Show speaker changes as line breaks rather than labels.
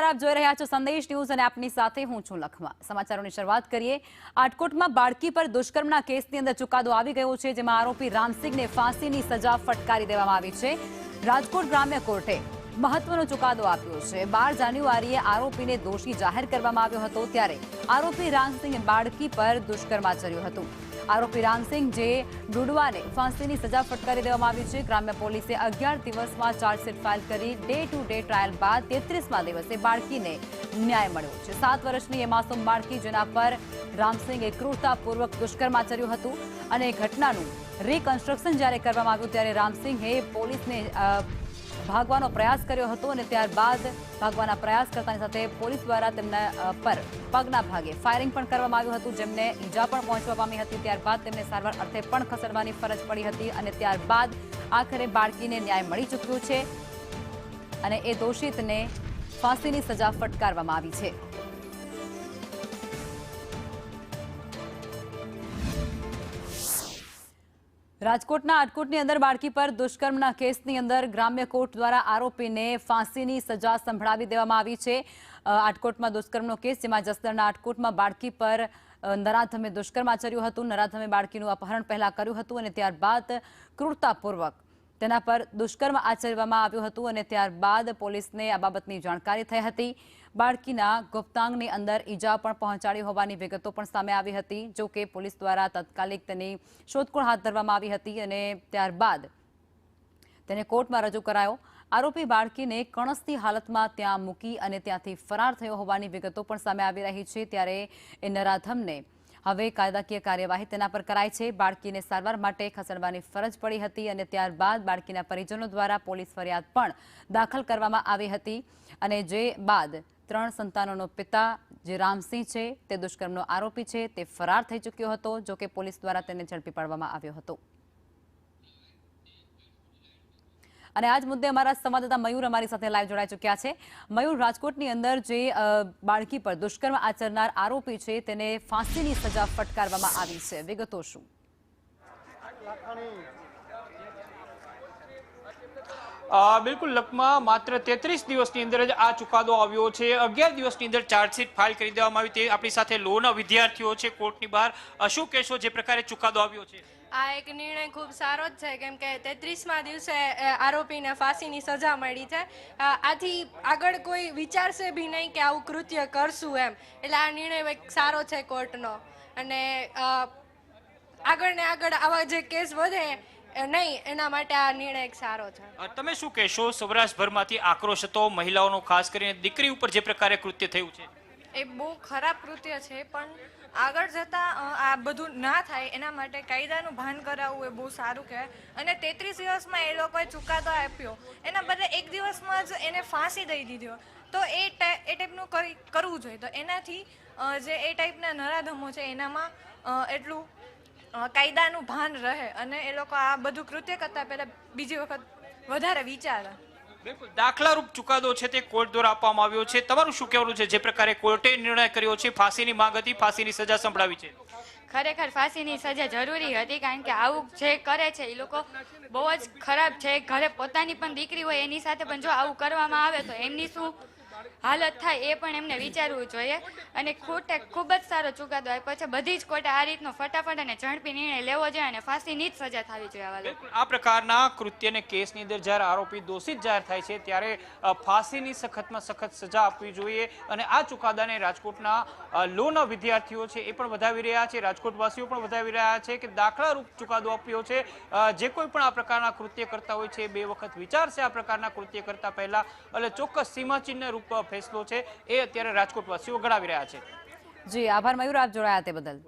નમસ્કાર, આપ જોઈ રહ્યા છો સંદેશ ન્યૂઝ અને આપની સાથે હું છું લખમા। સમાચારોની શરૂઆત કરીએ। આટકોટમાં બાળકી પર દુષ્કર્મના કેસની અંદર ચુકાદો આવી ગયો છે, જેમાં આરોપી રામસિંહને ફાંસીની સજા ફટકારી દેવામાં આવી છે। રાજકોટ ગ્રામ્ય કોર્ટે મહત્વનો ચુકાદો આપ્યો છે। 12 જાન્યુઆરીએ આરોપીને દોષી જાહેર કરવામાં આવ્યો હતો, ત્યારે આરોપી રામસિંહે બાળકી પર દુષ્કર્મ આચર્યું હતું। આરોપી રામસિંહ જે ડુડવાને ફાંસીની સજા ફટકારી દેવામાં આવી છે। ગ્રામ્ય પોલીસે 11 દિવસમાં ચાર્જશીટ ફાઇલ કરી ડે ટુ ડે ટ્રાયલ બાદ 33મા દિવસે બાળકીને ન્યાય મળ્યો છે। 7 વર્ષની એ માસૂમ બાળકી જેના પર રામસિંહે ક્રૂરતાપૂર્વક દુષ્કર્મ આચર્યું હતું અને ઘટનાનું રિકન્સ્ટ્રક્શન જ્યારે કરવામાં આવ્યું ત્યારે રામસિંહે પોલીસને ભાગવાનો પ્રયાસ કર્યો હતો અને ત્યારબાદ ભાગવાના પ્રયાસ કરતાની સાથે પોલીસ દ્વારા તેમના પર પગના ભાગે ફાયરિંગ પણ કરવામાં આવ્યું હતું, જેમને ઈજા પણ પહોંચવા પામી હતી। ત્યારબાદ તેમને સારવાર અર્થે પણ ખસેડવાની ફરજ પડી હતી અને ત્યારબાદ આખરે બાળકીને ન્યાય મળી ચૂક્યો છે અને એ દોષિતને ફાંસીની સજા ફટકારવામાં આવી છે। રાજકોટના આટકોટની અંદર બાળકી પર દુષ્કર્મના કેસની અંદર ગ્રામ્ય કોર્ટ દ્વારા આરોપીને ફાંસીની સજા સંભળાવી દેવામાં આવી છે। આટકોટમાં દુષ્કર્મનો કેસ, જેમાં જસદણના આટકોટમાં બાળકી પર નરાધમે દુષ્કર્મ આચર્યું હતું। નરાધમે બાળકીનું અપહરણ પહેલા કર્યું હતું અને ત્યારબાદ ક્રૂરતાપૂર્વક તેના પર દુષ્કર્મ આચરવામાં આવ્યું હતું અને ત્યારબાદ પોલીસને આ બાબતની જાણકારી થઈ હતી। બાળકીના ગુપ્તાંગની અંદર ઈજા પણ પહોંચાડી હોવાની વિગતો પણ સામે આવી હતી। જો કે પોલીસ દ્વારા તાત્કાલિક તેની શોધખોળ હાથ ધરવામાં આવી હતી અને ત્યારબાદ તેને કોર્ટમાં રજૂ કરાયો। આરોપી બાળકીને કણસતી હાલતમાં ત્યાં મૂકી અને ત્યાંથી ફરાર થયો હોવાની વિગતો પણ સામે આવી રહી છે, ત્યારે એ નરાધમને હવે કાયદાકીય કાર્યવાહી તેના પર કરાઈ છે। બાળકીને સારવાર માટે ખસેડવાની ફરજ પડી હતી અને ત્યારબાદ બાળકીના પરિજનો દ્વારા પોલીસ ફરિયાદ પણ દાખલ કરવામાં આવી હતી અને જે બાદ 3 સંતાનોનો પિતા જે રામસિંહ છે તે દુષ્કર્મનો આરોપી છે, તે ફરાર થઈ ચૂક્યો હતો। જો કે પોલીસ દ્વારા તેને ઝડપી પાડવામાં આવ્યો હતો અને આજ મુદ્દે અમારા સંવાદદાતા મયુર અમારી સાથે લાઈવ જોડાઈ ચૂક્યા છે। મયુર, રાજકોટની અંદર જે બાળકી પર દુષ્કર્મ આચરનાર આરોપી છે તેને ફાંસીની સજા ફટકારવામાં આવી છે, વિગતો શું?
બિલકુલ લખમાં માત્ર 33 દિવસની અંદર જ આ ચુકાદો આવ્યો છે। 11 દિવસની અંદર ચાર્જશીટ ફાઇલ કરી દેવામાં આવી। તે આપણી સાથે લોના વિદ્યાર્થીઓ છે કોર્ટની બહાર। શું કહેશો જે પ્રકારે ચુકાદો આવ્યો છે?
આ એક નિર્ણય ખૂબ સારો જ છે, કેમ કે 33મા દિવસે આરોપીને ફાંસીની સજા મળી છે। આથી આગળ કોઈ વિચારશે બી નહીં કે આવું કૃત્ય કરશું એમ, એટલે આ નિર્ણય એક સારો છે કોર્ટનો અને આગળ ને આગળ આવા જે કેસ વધે નહીં એના માટે આ નિર્ણય એક સારો છે।
તમે શું કહેશો? સૌરાષ્ટ્રભરમાંથી આક્રોશ હતો મહિલાઓનો, ખાસ કરીને દીકરી ઉપર જે પ્રકારે કૃત્ય થયું છે
એ બહુ ખરાબ કૃત્ય છે, પણ આગળ જતાં આ બધું ના થાય એના માટે કાયદાનું ભાન કરાવવું એ બહુ સારું કહેવાય। અને 33 દિવસમાં એ લોકોએ ચુકાદો આપ્યો, એના બદલે 1 દિવસમાં જ એને ફાંસી દઈ દીધો, તો એ ટાઈપનું કરવું જોઈએ। તો એનાથી જે એ ટાઈપના નરાધમો છે એનામાં એટલું કાયદાનું ભાન રહે અને એ લોકો આ બધું કૃત્ય કરતાં પહેલાં બીજી વખત વધારે વિચારે।
બિલકુલ દાખલારૂપ ચુકાદો છે તે કોર્ટ દ્વારા આપવામાં આવ્યો છે। તમારું શું કહેવાનું છે જે પ્રકારે કોર્ટે નિર્ણય કર્યો છે? ફાંસીની માંગ હતી, ફાંસીની સજા સંભળાવી છે।
ખરેખર ફાંસીની સજા જરૂરી હતી, કારણ કે આવું જે કરે છે એ લોકો બહુ જ ખરાબ છે। ઘરે પોતાની પણ દીકરી હોય એની સાથે પણ જો આવું કરવામાં આવે તો એમની શું હાલત થાય એ પણ એમને વિચારવું જોઈએ અને કોર્ટે ખૂબ જ સારો ચુકાદો આપ્યો છે। બધી જ કોર્ટે આ રીતનો ફટાફટ અને ઝડપી નિર્ણય લેવો જોઈએ અને ફાંસીની જ સજા થવી જોઈએ।
આ પ્રકારના કૃત્યને કેસની અંદર જ્યારે આરોપી દોષિત જાહેર થાય છે ત્યારે ફાંસીની સખતમાં સખત સજા આપવી જોઈએ અને આ ચુકાદાને રાજકોટના લોના વિદ્યાર્થીઓ છે એ પણ વધાવી રહ્યા છે, રાજકોટવાસીઓ પણ વધાવી રહ્યા છે કે દાખલારૂપ ચુકાદો આપ્યો છે। જે કોઈ પણ આ પ્રકારના કૃત્ય કરતા હોય છે 2 વખત વિચારશે આ પ્રકારના કૃત્ય કરતા પહેલા, એટલે ચોક્કસ સીમાચિહ્ન રૂપ ફેસલો છે એ અત્યારે રાજકોટવાસીઓ ગણાવી રહ્યા છે।
જી આભાર મયુર, આપ જોડાયા તે બદલ।